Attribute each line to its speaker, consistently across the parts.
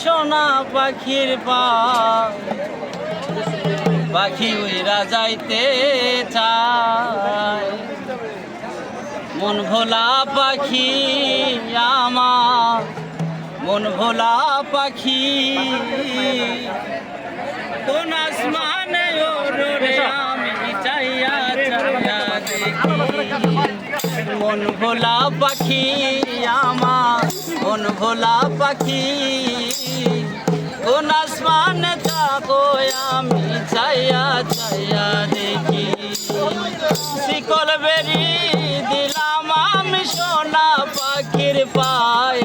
Speaker 1: সোনা পাখির পা পাখি উইরা যাইতে চায় মন ভোলা পাখি আমার মন ভোলা পাখি কোন আসমানে ওরে আমি চাইয়া চাইয়া দেখি মন ভোলা পাখি আমার মন ভোলা পাখি কোন আসমানে থাকো আমি চাইয়া চাইয়া দেখি শিকল বেরি দিলাম আমি সোনা পাখির পায়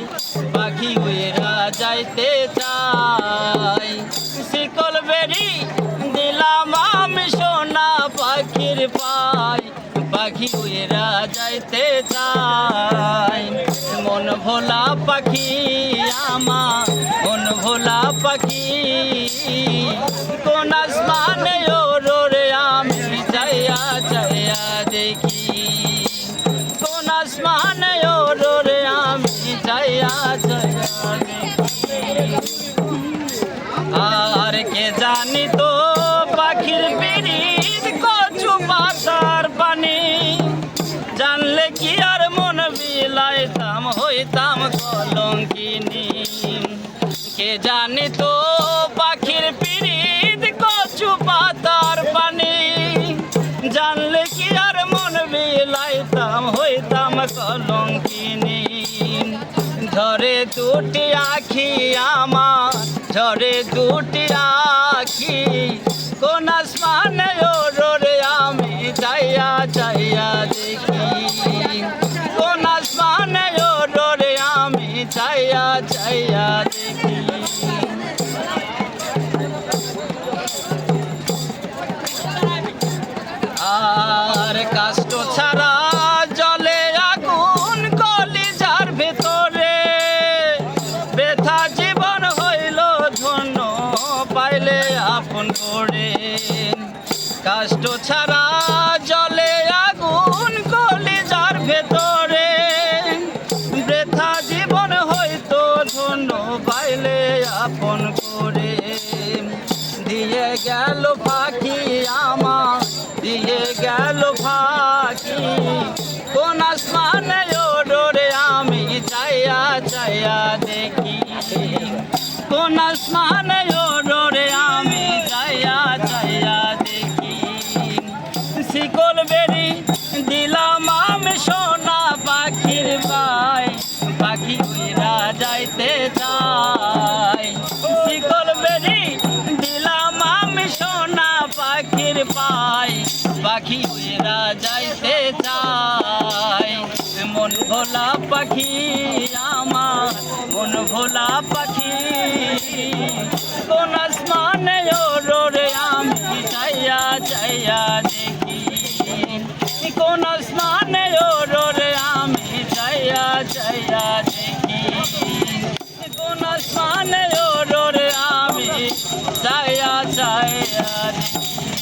Speaker 1: পাখি উইরা যাইতে চাই শিকল বেরি দিলাম আমি সোনা পাখির পায় পাখি উইরা যাইতে চাই মন ভোলা পাখি আমার মন ভোলা পাখি কোন আসমানে ওরে আমি চাইয়া চাইয়া দেখি কোন আসমানে ওরে আমি চাইয়া চাইয়া দেখি আর কে জানি তো পাখির পিরিত কচু পাতার পানি জানলে কি আর মন বিলাইতাম হইতাম কলঙ্কিনী কে জানি তো পাখির পিরিত কচু পাতার পানি জানলে কি আর মন বিলাইতাম হইতাম কলঙ্কিনী ঝরে দুটি আখি আমার ঝরে দুটি আখি কোন আসমানে ওরে আমি চাইয়া চাইয়া দেখি কোন আসমানে ওরে আমি চাইয়া চাইয়া দেখি আর কষ্ট ছাড়া জলে আগুন কলিজার ভেতরে ব্যথা জীবন হইল ধন্য পাইলে আপন করে কষ্ট ছাড়া জলে আগুন কলিজার ভেতরে ব্যথা জীবন হইতো ধন্য পাইলে আপন করে দিয়ে গেল পাখি আমার দিয়ে গেল পাখি কোন আসমানে ওরে আমি চাইয়া চাইয়া দেখি কোন আসমানে ওরে আমি চাইয়া চাইয়া দেখি শিকল বেরি দিলাম আমি সোনা পাখির পায় পাখি উইরা যাইতে চাই শিকল বেরি দিলাম আমি সোনা পাখির পায় পাখি উইরা যাইতে চাই মন ভোলা পাখি আমার মন ভোলা পাখি কোন আসমানে ওরে আমি চাইয়া চাইয়া দেখি কোন আসমানে ওরে আমি চাইয়া চাইয়া দেখি কোন আসমানে ওরে আমি চাইয়া চাইয়া দেখি।